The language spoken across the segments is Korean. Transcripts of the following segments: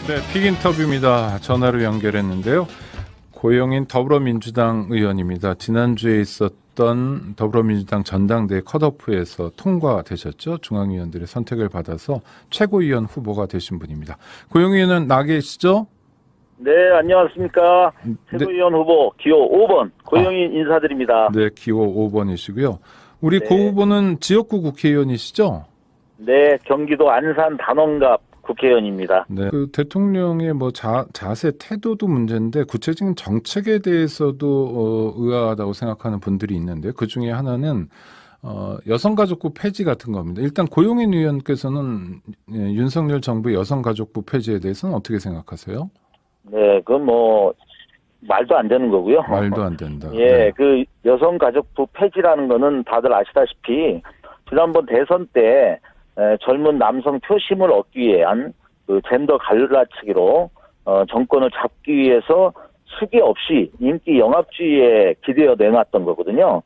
네, 픽 인터뷰입니다. 전화로 연결했는데요. 고영인 더불어민주당 의원입니다. 지난주에 있었던 더불어민주당 전당대회 컷오프에서 통과되셨죠. 중앙위원들의 선택을 받아서 최고위원 후보가 되신 분입니다. 고영인 의원은 나 계시죠? 네, 안녕하십니까. 네. 최고위원 후보 기호 5번 고영인 인사드립니다. 네, 기호 5번이시고요. 우리 네. 고 후보는 지역구 국회의원이시죠? 네, 경기도 안산 단원갑 국회의원입니다. 네. 그 대통령의 뭐 자세, 태도도 문제인데 구체적인 정책에 대해서도 의아하다고 생각하는 분들이 있는데 그 중에 하나는 여성가족부 폐지 같은 겁니다. 일단 고용인 의원께서는 윤석열 정부의 여성가족부 폐지에 대해서는 어떻게 생각하세요? 네, 그건 뭐 말도 안 되는 거고요. 말도 안 된다. 예, 네. 그 여성가족부 폐지라는 거는 다들 아시다시피 지난번 대선 때 젊은 남성 표심을 얻기 위한 그 젠더 갈라치기로 정권을 잡기 위해서 수기 없이 인기 영합주의에 기대어 내놨던 거거든요.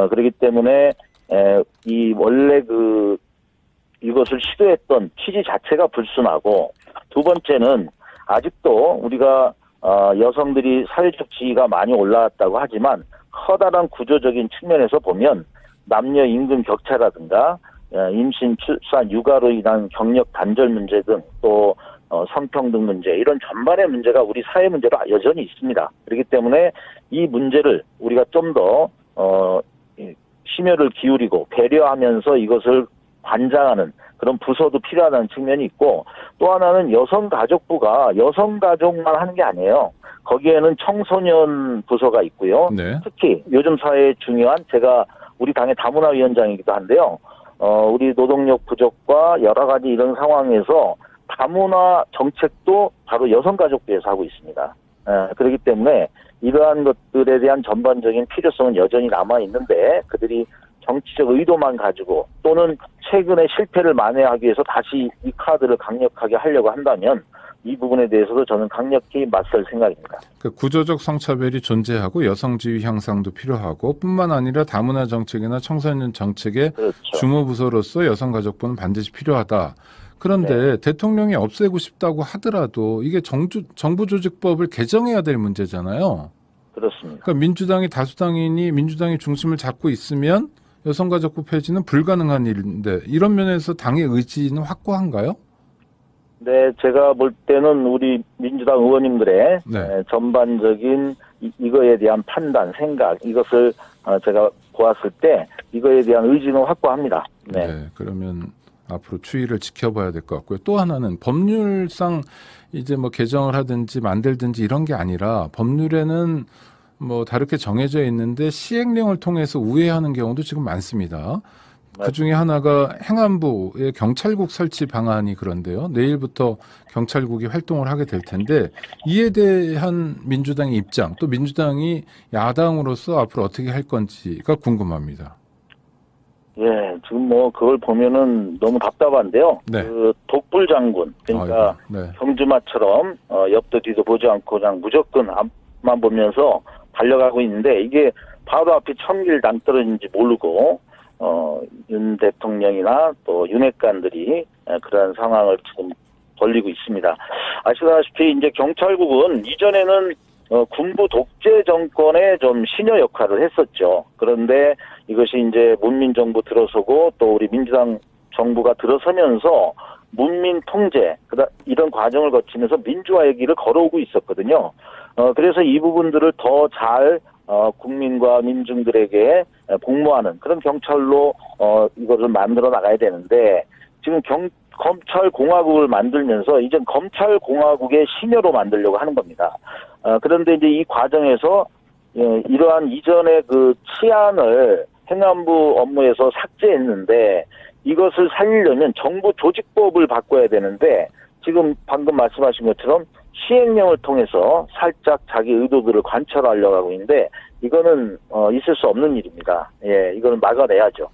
그렇기 때문에 이 원래 이것을 시도했던 취지 자체가 불순하고, 두 번째는 아직도 우리가 여성들이 사회적 지위가 많이 올라왔다고 하지만 커다란 구조적인 측면에서 보면 남녀 임금 격차라든가 임신, 출산, 육아로 인한 경력 단절 문제 등 또 성평등 문제, 이런 전반의 문제가 우리 사회 문제로 여전히 있습니다. 그렇기 때문에 이 문제를 우리가 좀 더 심혈을 기울이고 배려하면서 이것을 관장하는 그런 부서도 필요하다는 측면이 있고, 또 하나는 여성가족부가 여성가족만 하는 게 아니에요. 거기에는 청소년 부서가 있고요. 네. 특히 요즘 사회에 중요한, 제가 우리 당의 다문화위원장이기도 한데요. 우리 노동력 부족과 여러 가지 이런 상황에서 다문화 정책도 바로 여성가족부에서 하고 있습니다. 그렇기 때문에 이러한 것들에 대한 전반적인 필요성은 여전히 남아있는데, 그들이 정치적 의도만 가지고 또는 최근의 실패를 만회하기 위해서 다시 이 카드를 강력하게 하려고 한다면 이 부분에 대해서도 저는 강력히 맞설 생각입니다. 그 구조적 성차별이 존재하고 여성지위 향상도 필요하고, 뿐만 아니라 다문화 정책이나 청소년 정책의 그렇죠. 주무부서로서 여성가족부는 반드시 필요하다. 그런데 대통령이 없애고 싶다고 하더라도 이게 정부조직법을 개정해야 될 문제잖아요. 그렇습니다. 그러니까 민주당이 다수당이니 민주당이 중심을 잡고 있으면 여성가족부 폐지는 불가능한 일인데, 이런 면에서 당의 의지는 확고한가요? 네, 제가 볼 때는 우리 민주당 의원님들의 네. 전반적인 이거에 대한 판단, 생각, 이것을 제가 보았을 때 이거에 대한 의지는 확고합니다. 네. 네, 그러면 앞으로 추이를 지켜봐야 될 것 같고요. 또 하나는 법률상 이제 뭐 개정을 하든지 만들든지 이런 게 아니라 법률에는 뭐 다르게 정해져 있는데 시행령을 통해서 우회하는 경우도 지금 많습니다. 그 중에 하나가 행안부의 경찰국 설치 방안이 그런데요. 내일부터 경찰국이 활동을 하게 될 텐데, 이에 대한 민주당의 입장, 또 민주당이 야당으로서 앞으로 어떻게 할 건지가 궁금합니다. 예, 지금 뭐 그걸 보면은 너무 답답한데요. 네. 그 독불 장군, 그러니까 아이고, 네. 경주마처럼 옆도 뒤도 보지 않고 그냥 무조건 앞만 보면서 달려가고 있는데, 이게 바로 앞에 천길 낭떠러지인지 모르고 윤 대통령이나 또 윤핵관들이 그러한 상황을 지금 벌리고 있습니다. 아시다시피 이제 경찰국은 이전에는 군부 독재 정권의 좀 신여 역할을 했었죠. 그런데 이것이 이제 문민정부 들어서고 또 우리 민주당 정부가 들어서면서 문민 통제, 이런 과정을 거치면서 민주화의 길을 걸어오고 있었거든요. 그래서 이 부분들을 더 잘 국민과 민중들에게 복무하는 그런 경찰로 이것을 만들어 나가야 되는데, 지금 검찰공화국을 만들면서 이제 검찰공화국의 신여로 만들려고 하는 겁니다. 그런데 이제 이 과정에서 이러한 이전의 그 치안을 행안부 업무에서 삭제했는데, 이것을 살리려면 정부 조직법을 바꿔야 되는데, 지금 방금 말씀하신 것처럼 시행령을 통해서 살짝 자기 의도들을 관철하려고 하고 있는데, 이거는 있을 수 없는 일입니다. 예, 이거는 막아내야죠.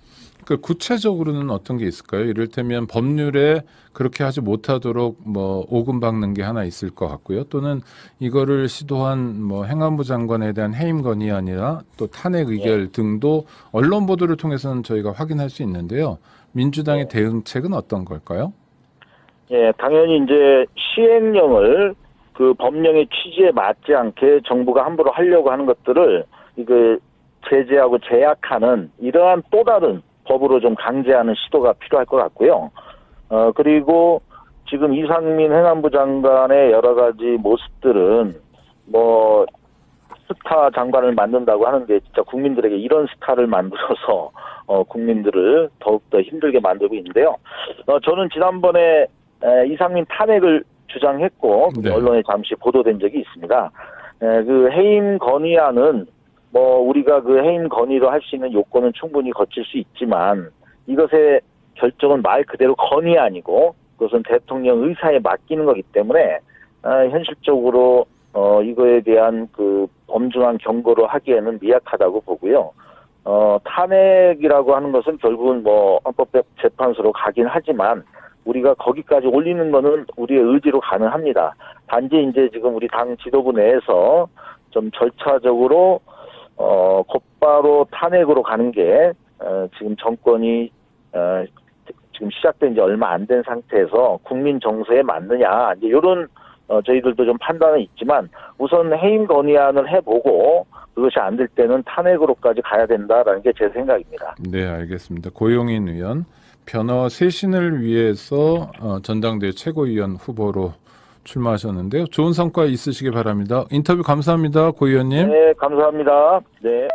그 구체적으로는 어떤 게 있을까요? 이를테면 법률에 그렇게 하지 못하도록 뭐 오금 박는 게 하나 있을 것 같고요. 또는 이거를 시도한 뭐 행안부 장관에 대한 해임 건의안이나 또 탄핵 의결 등도 언론 보도를 통해서는 저희가 확인할 수 있는데요. 민주당의 대응책은 어떤 걸까요? 예, 당연히 이제 시행령을 그 법령의 취지에 맞지 않게 정부가 함부로 하려고 하는 것들을 이거 제재하고 제약하는 이러한 또 다른 법으로 좀 강제하는 시도가 필요할 것 같고요. 그리고 지금 이상민 행안부 장관의 여러 가지 모습들은 뭐 스타 장관을 만든다고 하는데 진짜 국민들에게 이런 스타를 만들어서 국민들을 더욱더 힘들게 만들고 있는데요. 저는 지난번에 이상민 탄핵을 주장했고 네. 언론에 잠시 보도된 적이 있습니다. 그 해임 건의안은 뭐 우리가 그 해임 건의로 할 수 있는 요건은 충분히 거칠 수 있지만 이것의 결정은 말 그대로 건의안이고 그것은 대통령 의사에 맡기는 거기 때문에 현실적으로 이거에 대한 그 엄중한 경고를 하기에는 미약하다고 보고요. 탄핵이라고 하는 것은 결국은 뭐 헌법재판소로 가긴 하지만 우리가 거기까지 올리는 거는 우리의 의지로 가능합니다. 단지 이제 지금 우리 당 지도부 내에서 좀 절차적으로 곧바로 탄핵으로 가는 게 지금 정권이 지금 시작된 지 얼마 안 된 상태에서 국민 정서에 맞느냐 이제 이런 저희들도 좀 판단은 있지만 우선 해임 건의안을 해보고 그것이 안 될 때는 탄핵으로까지 가야 된다라는 게 제 생각입니다. 네, 알겠습니다. 고용인 의원 변화와 쇄신을 위해서 전당대회 최고위원 후보로 출마하셨는데요. 좋은 성과 있으시기 바랍니다. 인터뷰 감사합니다, 고 의원님. 네, 감사합니다. 네.